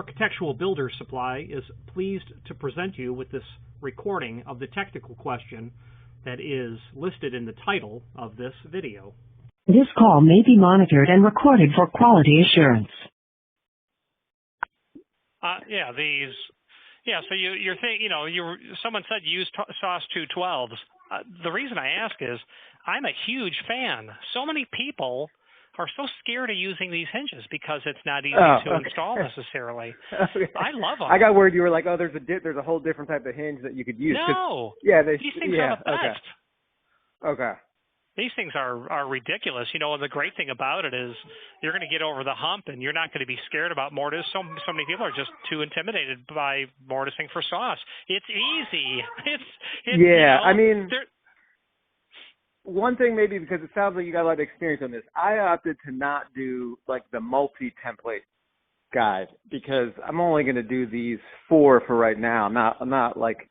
Architectural Builders Supply is pleased to present you with this recording of the technical question that is listed in the title of this video. This call may be monitored and recorded for quality assurance. So you're thinking, someone said use Soss 212s. The reason I ask is I'm a huge fan. So many people are so scared of using these hinges because it's not easy to install necessarily. Okay. I love them. I got worried you were like, there's a whole different type of hinge that you could use. No. These things are the best. Okay. These things are ridiculous. And the great thing about it is you're going to get over the hump and you're not going to be scared about mortise. So many people are just too intimidated by mortising for Soss. It's easy. One thing maybe, because it sounds like you got a lot of experience on this, I opted to not do like the multi-template guide because I'm only going to do these 4 for right now. I'm not like,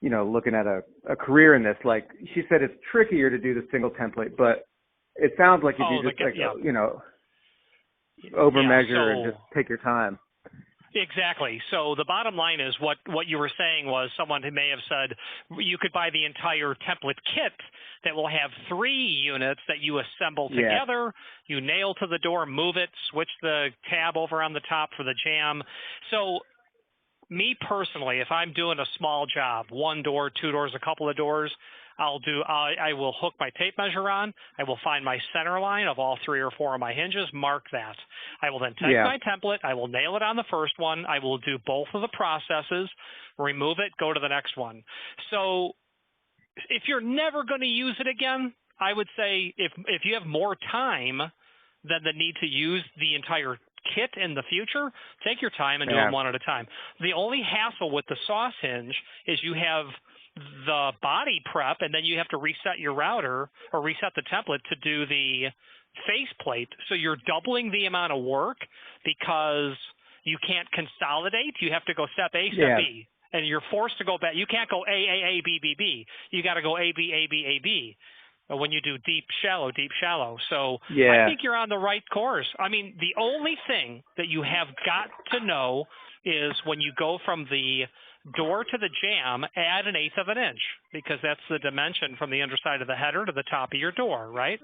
looking at a career in this. Like she said, it's trickier to do the single template, but it sounds like if you just over measure and just take your time. Exactly. So the bottom line is what you were saying was someone who may have said you could buy the entire template kit that will have 3 units that you assemble together. You nail to the door, move it, switch the tab over on the top for the jam. So me personally, if I'm doing a small job, 1 door, 2 doors, a couple of doors, I will hook my tape measure on. I will find my center line of all 3 or 4 of my hinges, mark that. I will then take my template. I will nail it on the first one. I will do both of the processes, remove it, go to the next one. So if you're never going to use it again, I would say if you have more time than the need to use the entire kit in the future, take your time and do them one at a time. The only hassle with the Soss hinge is you have the body prep, and then you have to reset your router or reset the template to do the faceplate. So you're doubling the amount of work because you can't consolidate. You have to go step A, step B, and you're forced to go back. You can't go A, B, B, B. You got to go A, B, A, B, A, B. When you do deep, shallow. So I think you're on the right course. I mean, the only thing that you have got to know is when you go from the door to the jam, add 1/8 of an inch because that's the dimension from the underside of the header to the top of your door, right?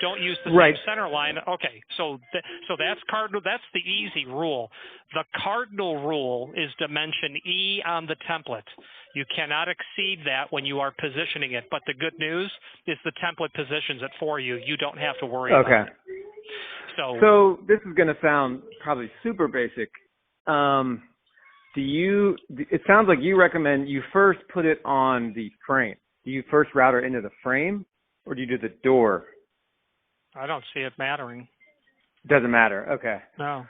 Don't use the same center line. Okay, so that's cardinal. That's the easy rule. The cardinal rule is dimension E on the template. You cannot exceed that when you are positioning it. But the good news is the template positions it for you. You don't have to worry about it. So this is going to sound probably super basic. It sounds like you recommend you first put it on the frame. Do you first router into the frame or do you do the door? I don't see it mattering. Doesn't matter. Okay. No.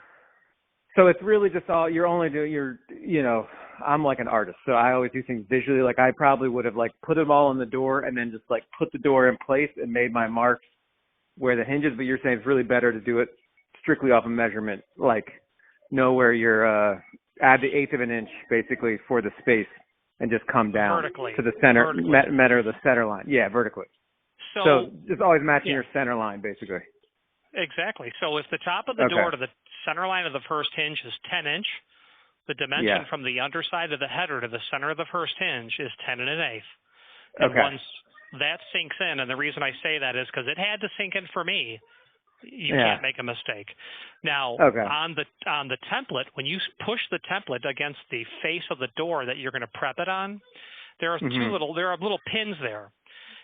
So it's really just I'm like an artist, so I always do things visually. Like I probably would have like put them all on the door and then just like put the door in place and made my marks where the hinges, but you're saying it's really better to do it strictly off of measurement, like know where you're, add the 1/8 of an inch basically for the space and just come down vertically to the center, measure of the center line. Yeah, vertically. So just always matching your center line basically. Exactly. So if the top of the door to the center line of the first hinge is 10 inch, the dimension from the underside of the header to the center of the first hinge is 10 1/8. And once that sinks in, and the reason I say that is because it had to sink in for me, you can't make a mistake. Now, on the template, when you push the template against the face of the door that you're going to prep it on, there are little pins there.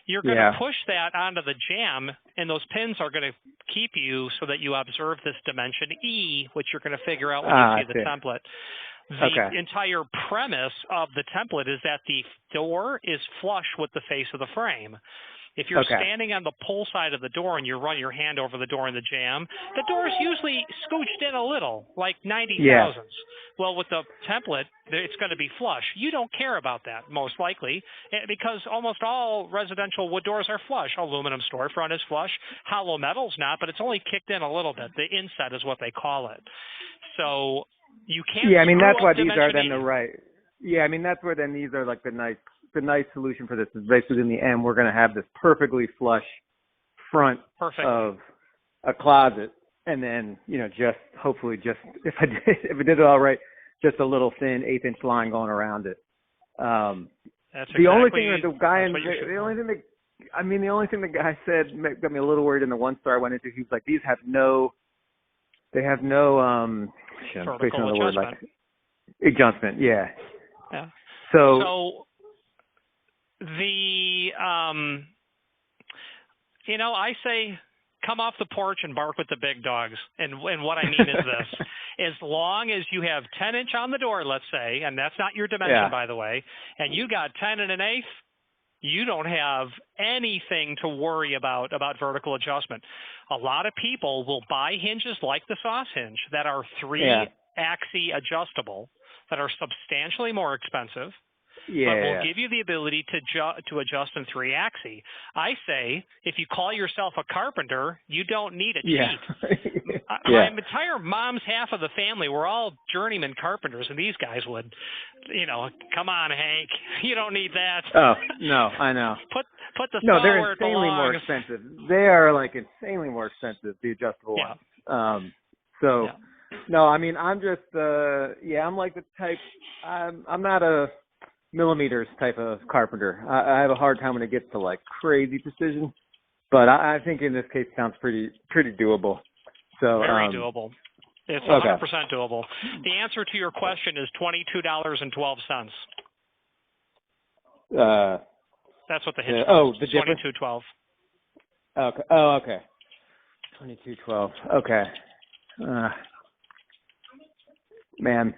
You're going to push that onto the jam, and those pins are going to keep you so that you observe this dimension E, which you're going to figure out when you see the template. The entire premise of the template is that the door is flush with the face of the frame. If you're standing on the pull side of the door and you run your hand over the door in the jam, the door is usually scooched in a little, like 90 thousandths. Well, with the template, it's going to be flush. You don't care about that, most likely, because almost all residential wood doors are flush. Aluminum storefront is flush. Hollow metal's not, but it's only kicked in a little bit. The inset is what they call it. So you can't. Yeah, I mean that's why these are then the right. Yeah, I mean that's where then these are like the nice solution for this is basically in the end we're going to have this perfectly flush front of a closet and then just hopefully just if I did it all right, just a little thin 1/8-inch line going around it. That's the only exactly, thing that the guy the only thing the guy said got me a little worried in the one store I went into. He was like, these have no vertical adjustment. Adjustment, yeah. Yeah. So the I say come off the porch and bark with the big dogs. And what I mean is this. As long as you have 10-inch on the door, let's say, and that's not your dimension, by the way, and you got 10 1/8, you don't have anything to worry about vertical adjustment. A lot of people will buy hinges like the Soss hinge that are 3-axis adjustable, that are substantially more expensive, but will give you the ability to adjust in 3-axis. I say, if you call yourself a carpenter, you don't need a cheat. My entire mom's half of the family were all journeyman carpenters, and these guys would, come on, Hank, you don't need that. Oh, no, I know. Put the saw they're where it insanely belongs. more expensive. They are insanely more expensive, the adjustable ones. No, I mean, I'm just, I'm like the type, I'm not a millimeters type of carpenter. I have a hard time when it gets to crazy precision, but I think in this case it sounds pretty doable. So very doable. It's 100% doable. The answer to your question is $22.12. That's what the hinge costs. The difference? $22.12. Okay. Oh, okay. $22.12. Okay. Man,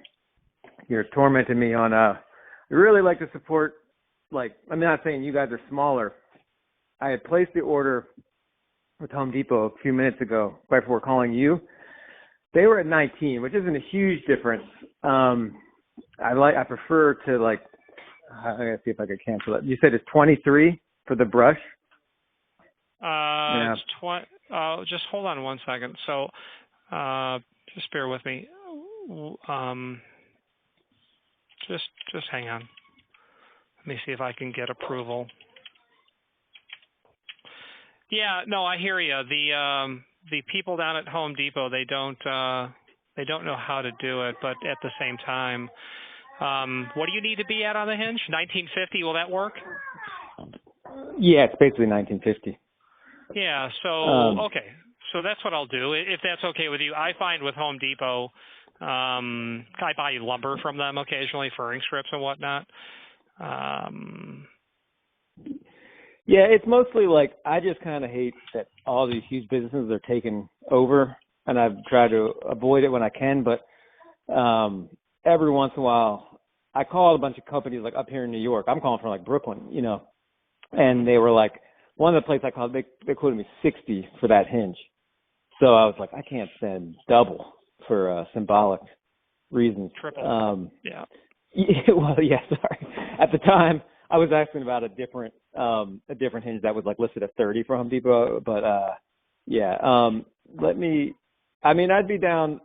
you're tormenting me on. I really like to support. I'm not saying you guys are smaller. I had placed the order with Home Depot a few minutes ago, right before calling you. They were at 19, which isn't a huge difference. I prefer to I gotta see if I could cancel it. You said it's 23 for the brush. It's just hold on one second. So, just bear with me. Just hang on. Let me see if I can get approval. Yeah, no, I hear you. The people down at Home Depot, they don't know how to do it, but at the same time, what do you need to be at on the hinge? 1950, will that work? Yeah, it's basically 1950. Yeah, so okay. So that's what I'll do. If that's okay with you, I find with Home Depot, I buy lumber from them occasionally, furring strips and whatnot. Yeah, it's mostly I just kind of hate that all these huge businesses are taken over, and I've tried to avoid it when I can, but every once in a while, I call a bunch of companies up here in New York. I'm calling from Brooklyn, and they were one of the places I called, they quoted me $60 for that hinge. So I was like, I can't spend double for symbolic reasons. Triple. Yeah. Well, yeah, sorry. At the time, I was asking about a different hinge that was listed at 30 for Home Depot, but I'd be down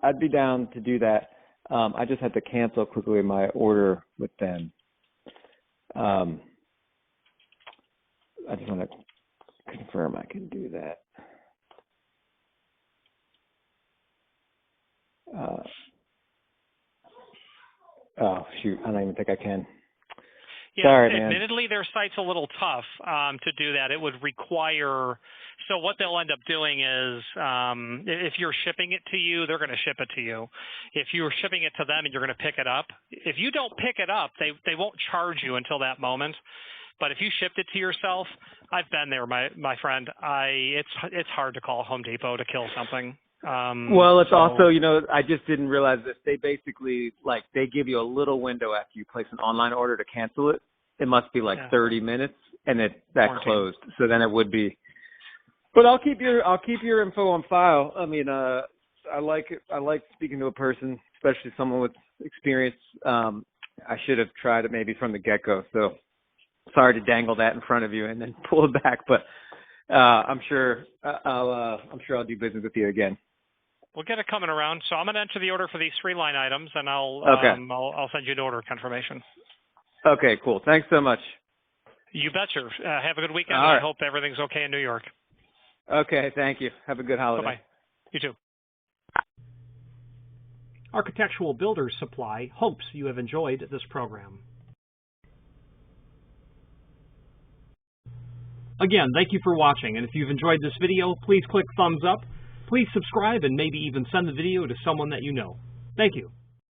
to do that. I just had to cancel quickly my order with them. I just want to confirm I can do that. Oh shoot, I don't even think I can. Yeah, sorry, man. Admittedly, their site's a little tough to do that. It would require. So what they'll end up doing is, if you're shipping it to you, they're going to ship it to you. If you're shipping it to them and you're going to pick it up, if you don't pick it up, they won't charge you until that moment. But if you shipped it to yourself, I've been there, my friend. It's hard to call Home Depot to kill something. Well, it's also, I just didn't realize that they basically, they give you a little window after you place an online order to cancel it. It must be 30 minutes, and that closed. So then it would be. But I'll keep your info on file. I mean, I like speaking to a person, especially someone with experience. I should have tried it maybe from the get-go. So sorry to dangle that in front of you and then pull it back, but I'm sure I'll do business with you again. We'll get it coming around. So I'm going to enter the order for these 3 line items, and I'll send you an order confirmation. Okay, cool. Thanks so much. You betcha. Have a good weekend. All right. I hope everything's okay in New York. Okay, thank you. Have a good holiday. Bye-bye. You too. Architectural Builders Supply hopes you have enjoyed this program. Again, thank you for watching, and if you've enjoyed this video, please click thumbs up, please subscribe, and maybe even send the video to someone that you know. Thank you.